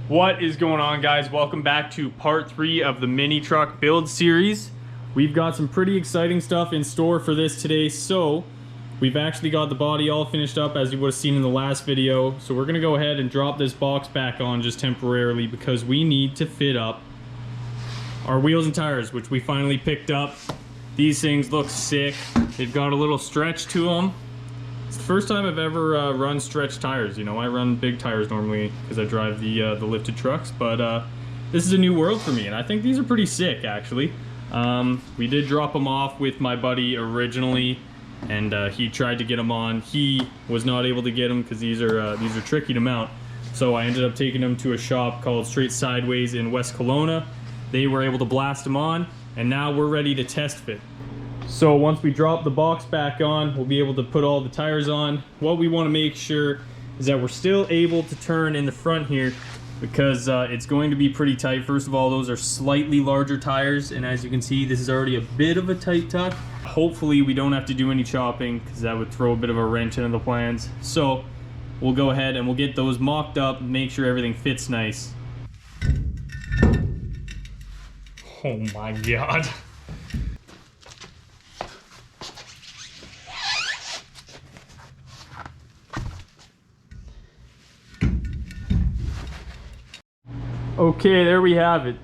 What is going on, guys? Welcome back to part 3 of the mini truck build series. We've got some pretty exciting stuff in store for this today. So we've actually got the body all finished up, as you would have seen in the last video. So we're gonna go ahead and drop this box back on just temporarily because we need to fit up our wheels and tires, which we finally picked up. These things look sick. They've got a little stretch to them. It's the first time I've ever run stretch tires. You know, I run big tires normally because I drive the lifted trucks, but this is a new world for me, and I think these are pretty sick, actually. We did drop them off with my buddy originally, and he tried to get them on. He was not able to get them because these are tricky to mount. So I ended up taking them to a shop called Straight Sideways in West Kelowna. They were able to blast them on, and now we're ready to test fit. So once we drop the box back on, we'll be able to put all the tires on. What we want to make sure is that we're still able to turn in the front here, because it's going to be pretty tight. First of all, those are slightly larger tires, and as you can see, this is already a bit of a tight tuck. Hopefully we don't have to do any chopping, because that would throw a bit of a wrench into the plans. So we'll go ahead and we'll get those mocked up, make sure everything fits nice. Oh my God. Okay, there we have it.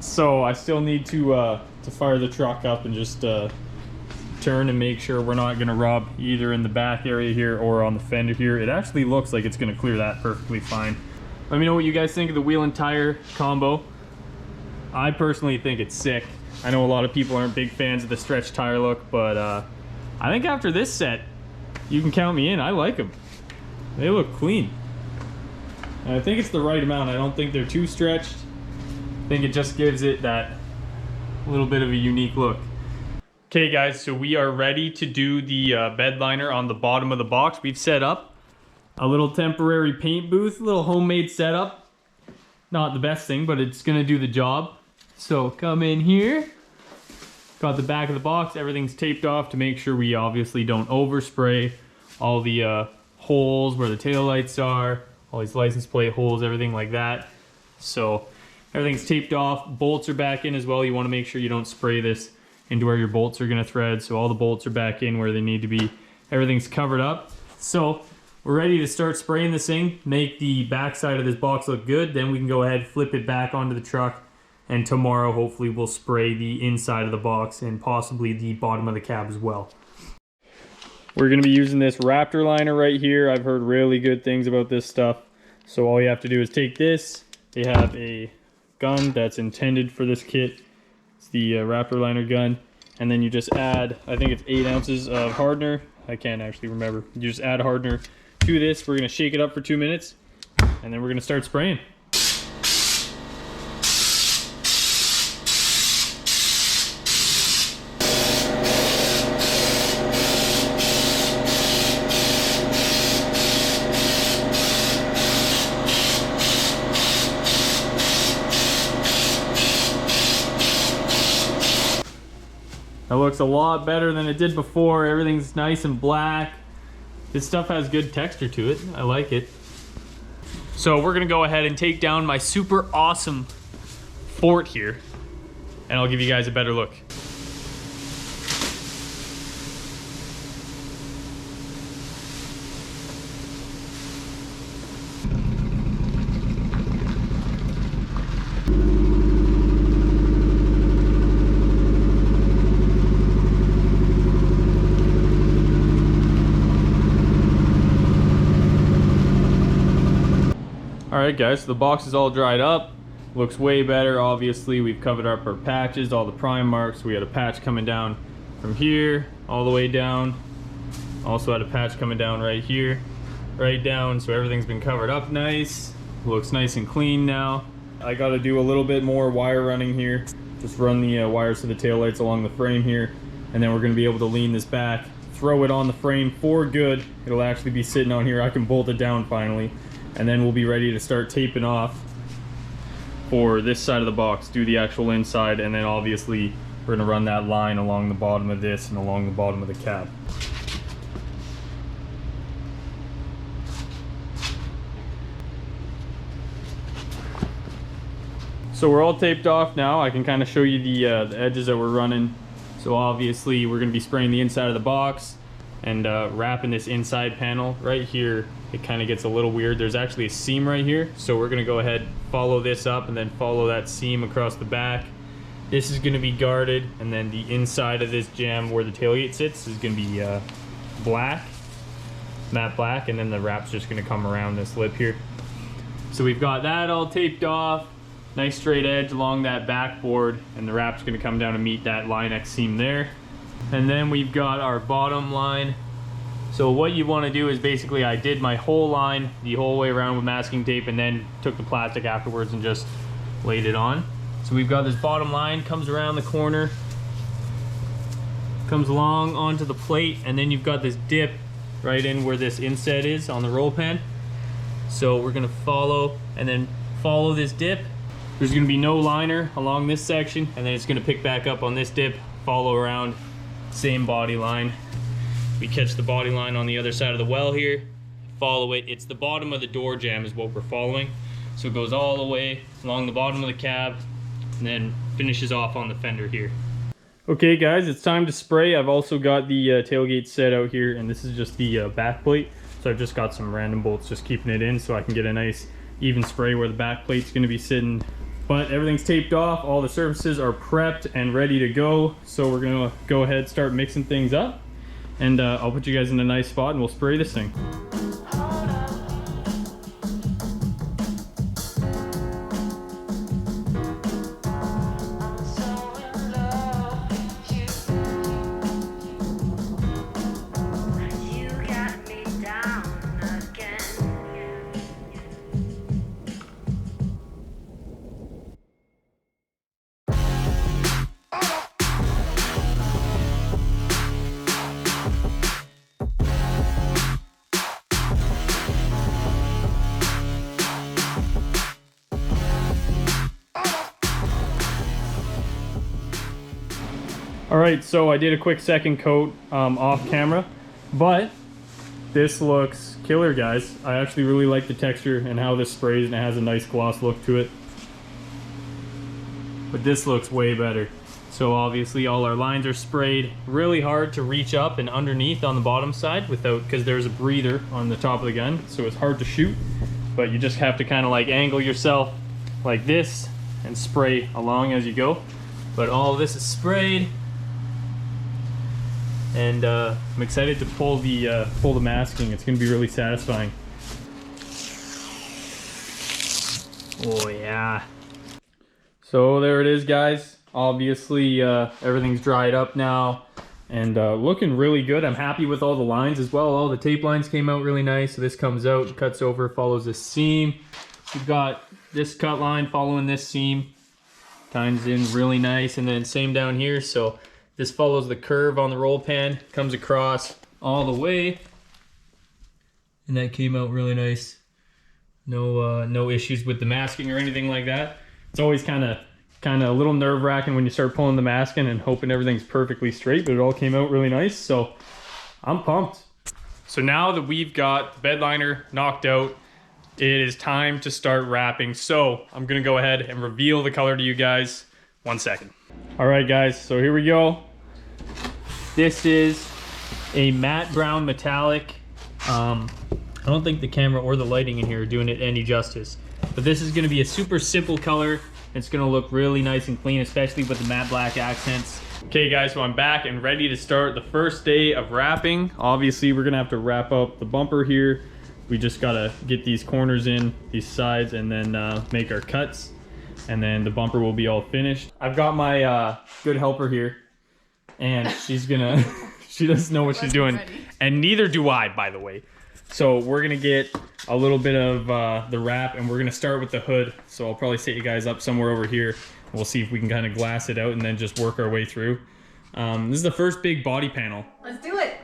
So I still need to fire the truck up and just turn and make sure we're not gonna rub either in the back area here or on the fender here. It actually looks like it's gonna clear that perfectly fine. Let me know what you guys think of the wheel and tire combo. I personally think it's sick. I know a lot of people aren't big fans of the stretch tire look, but I think after this set, you can count me in. I like them. They look clean. And I think it's the right amount. I don't think they're too stretched. I think it just gives it that little bit of a unique look. Okay guys, so we are ready to do the bed liner on the bottom of the box. We've set up a little temporary paint booth, a little homemade setup. Not the best thing, but it's gonna do the job. So come in here. Got the back of the box, everything's taped off to make sure we obviously don't overspray all the holes where the taillights are, all these license plate holes, everything like that. So everything's taped off. Bolts are back in as well. You want to make sure you don't spray this into where your bolts are going to thread. So all the bolts are back in where they need to be. Everything's covered up. So we're ready to start spraying this thing, make the back side of this box look good. Then we can go ahead, flip it back onto the truck, and tomorrow hopefully we'll spray the inside of the box and possibly the bottom of the cab as well. We're going to be using this Raptor liner right here. I've heard really good things about this stuff. So all you have to do is take this. They have a gun that's intended for this kit. It's the Raptor liner gun. And then you just add, I think it's 8 ounces of hardener. I can't actually remember. You just add hardener to this. We're going to shake it up for 2 minutes. And then we're going to start spraying. That looks a lot better than it did before. Everything's nice and black. This stuff has good texture to it. I like it. So we're gonna go ahead and take down my super awesome fort here, and I'll give you guys a better look. Alright guys, so the box is all dried up. Looks way better. Obviously we've covered up our patches, all the prime marks. We had a patch coming down from here all the way down. Also had a patch coming down right here, right down, so everything's been covered up nice. Looks nice and clean now. I got to do a little bit more wire running here. Just run the wires to the taillights along the frame here, and then we're going to be able to lean this back, throw it on the frame for good. It'll actually be sitting on here. I can bolt it down finally. And then we'll be ready to start taping off for this side of the box, do the actual inside, and then obviously we're going to run that line along the bottom of this and along the bottom of the cab. So we're all taped off now. I can kind of show you the edges that we're running. So obviously we're going to be spraying the inside of the box and wrapping this inside panel. Right here, it kind of gets a little weird. There's actually a seam right here. So we're going to go ahead, follow this up, and then follow that seam across the back. This is going to be guarded, and then the inside of this jam where the tailgate sits is going to be black, matte black, and then the wrap's just going to come around this lip here. So we've got that all taped off. Nice straight edge along that backboard, and the wrap's going to come down to meet that Line-X seam there. And then we've got our bottom line. So what you want to do is basically I did my whole line the whole way around with masking tape, and then took the plastic afterwards and just laid it on. So we've got this bottom line, comes around the corner, comes along onto the plate, and then you've got this dip right in where this inset is on the roll pan. So we're going to follow and then follow this dip. There's going to be no liner along this section, and then it's going to pick back up on this dip, follow around, same body line. We catch the body line on the other side of the well here, follow it. It's the bottom of the door jamb is what we're following. So it goes all the way along the bottom of the cab and then finishes off on the fender here. Okay guys, it's time to spray. I've also got the tailgate set out here, and this is just the back plate. So I've just got some random bolts just keeping it in so I can get a nice even spray where the back plate's going to be sitting. But everything's taped off, all the surfaces are prepped and ready to go. So we're gonna go ahead and start mixing things up. And I'll put you guys in a nice spot and we'll spray this thing. Alright, so I did a quick second coat off camera, but this looks killer, guys. I actually really like the texture and how this sprays, and it has a nice gloss look to it. But this looks way better. So obviously all our lines are sprayed really hard to reach up and underneath on the bottom side without, because there's a breather on the top of the gun, so it's hard to shoot. But you just have to kind of like angle yourself like this and spray along as you go. But all of this is sprayed. And I'm excited to pull the masking. It's going to be really satisfying. Oh yeah. So there it is, guys. Obviously everything's dried up now and looking really good. I'm happy with all the lines as well. All the tape lines came out really nice. So this comes out, cuts over, follows this seam. We've got this cut line following this seam. Ties in really nice, and then same down here. So this follows the curve on the roll pan, comes across all the way, and that came out really nice. No issues with the masking or anything like that. It's always kind of a little nerve-wracking when you start pulling the masking and hoping everything's perfectly straight, but it all came out really nice, so I'm pumped. So now that we've got the bed liner knocked out, it is time to start wrapping. So I'm gonna go ahead and reveal the color to you guys. 1 second. All right, guys, so here we go. This is a matte brown metallic. I don't think the camera or the lighting in here are doing it any justice, but this is gonna be a super simple color. It's gonna look really nice and clean, especially with the matte black accents. Okay guys, so I'm back and ready to start the first day of wrapping. Obviously, we're gonna have to wrap up the bumper here. We just gotta get these corners in, these sides, and then make our cuts. And then the bumper will be all finished. I've got my good helper here, and she's gonna, she doesn't know what she's doing. And neither do I, by the way. So we're gonna get a little bit of the wrap, and we're gonna start with the hood. So I'll probably set you guys up somewhere over here. We'll see if we can kind of glass it out and then just work our way through. This is the first big body panel. Let's do it.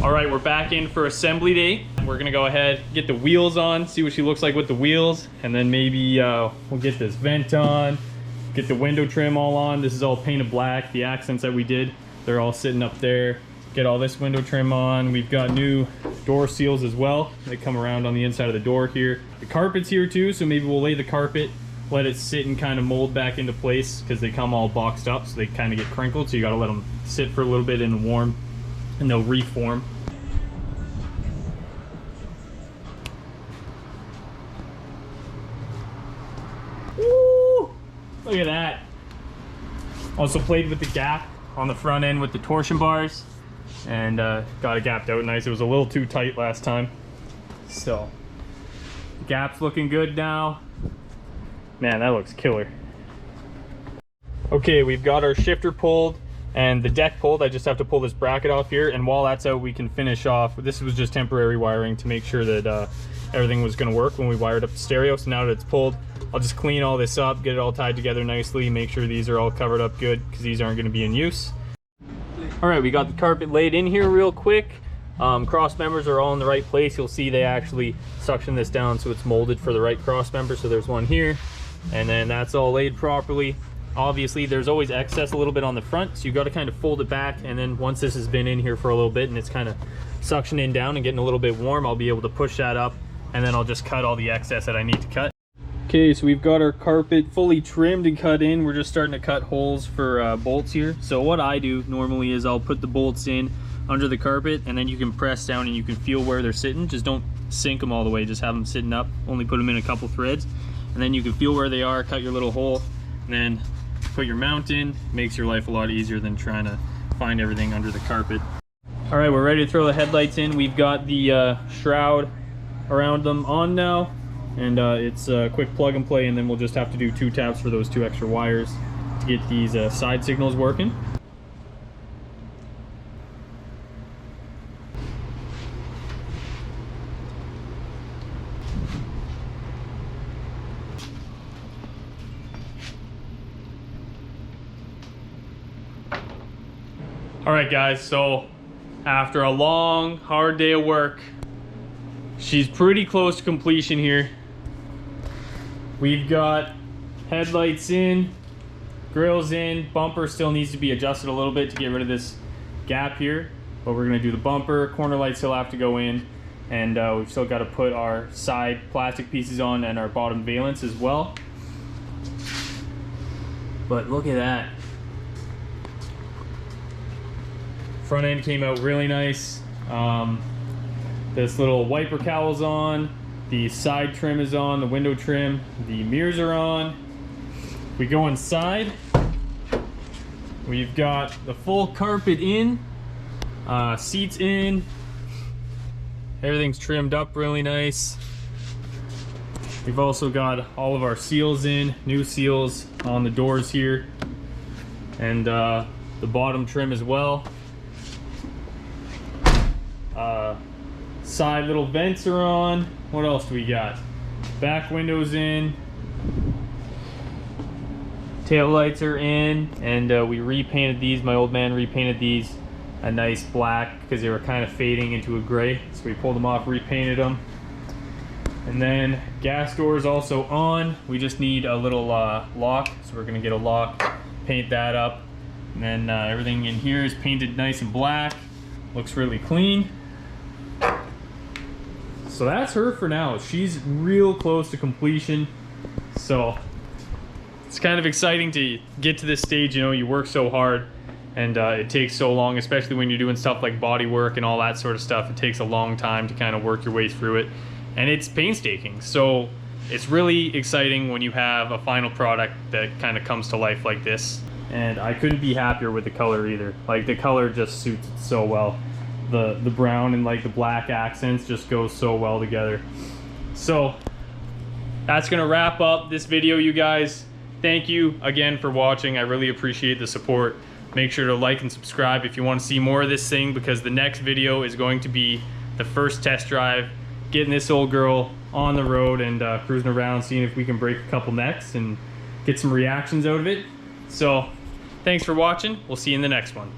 All right, we're back in for assembly day. We're gonna go ahead, get the wheels on, see what she looks like with the wheels, and then maybe we'll get this vent on, get the window trim all on. This is all painted black. The accents that we did, they're all sitting up there. Get all this window trim on. We've got new door seals as well. They come around on the inside of the door here. The carpet's here too, so maybe we'll lay the carpet, let it sit and kind of mold back into place, because they come all boxed up, so they kind of get crinkled, so you gotta let them sit for a little bit in warm, and they'll reform. Woo! Look at that. Also played with the gap on the front end with the torsion bars, and got it gapped out nice. It was a little too tight last time, so the gap's looking good now. Man, that looks killer. Okay, we've got our shifter pulled and the deck pulled. I just have to pull this bracket off here, and while that's out, we can finish off. This was just temporary wiring to make sure that everything was going to work when we wired up the stereo. So now that it's pulled, I'll just clean all this up, get it all tied together nicely, make sure these are all covered up good, because these aren't going to be in use. All right, we got the carpet laid in here real quick. Cross members are all in the right place. You'll see they actually suction this down so it's molded for the right cross member. So there's one here, and then that's all laid properly. Obviously there's always excess a little bit on the front, so you got to kind of fold it back, and then once this has been in here for a little bit and it's kind of suctioning down and getting a little bit warm, I'll be able to push that up, and then I'll just cut all the excess that I need to cut. Okay, so we've got our carpet fully trimmed and cut in. We're just starting to cut holes for bolts here. So what I do normally is I'll put the bolts in under the carpet, and then you can press down and you can feel where they're sitting. Just don't sink them all the way, just have them sitting up, only put them in a couple threads, and then you can feel where they are, cut your little hole, and then put your mount in. Makes your life a lot easier than trying to find everything under the carpet. All right, we're ready to throw the headlights in. We've got the shroud around them on now, and it's a quick plug and play, and then we'll just have to do 2 taps for those 2 extra wires to get these side signals working. All right guys, so after a long, hard day of work, she's pretty close to completion here. We've got headlights in, grills in, bumper still needs to be adjusted a little bit to get rid of this gap here, but we're gonna do the bumper. Corner lights still have to go in, and we've still got to put our side plastic pieces on and our bottom valence as well. But look at that. Front end came out really nice. This little wiper cowl's on, the side trim is on, the window trim, the mirrors are on. We go inside. We've got the full carpet in, seats in. Everything's trimmed up really nice. We've also got all of our seals in, new seals on the doors here, and the bottom trim as well. Side little vents are on. What else do we got? Back windows in. Tail lights are in, and we repainted these. My old man repainted these a nice black because they were kind of fading into a gray. So we pulled them off, repainted them. And then gas doors also on. We just need a little lock, so we're gonna get a lock, paint that up. And then everything in here is painted nice and black. Looks really clean. So that's her for now. She's real close to completion. So it's kind of exciting to get to this stage. You know, you work so hard, and it takes so long, especially when you're doing stuff like body work and all that sort of stuff. It takes a long time to kind of work your way through it, and it's painstaking. So it's really exciting when you have a final product that kind of comes to life like this. And I couldn't be happier with the color either. Like, the color just suits it so well. The brown and like the black accents just go so well together. So that's gonna wrap up this video, you guys. Thank you again for watching. I really appreciate the support. Make sure to like and subscribe if you want to see more of this thing, because the next video is going to be the first test drive, getting this old girl on the road and cruising around, seeing if we can break a couple necks and get some reactions out of it. So thanks for watching. We'll see you in the next one.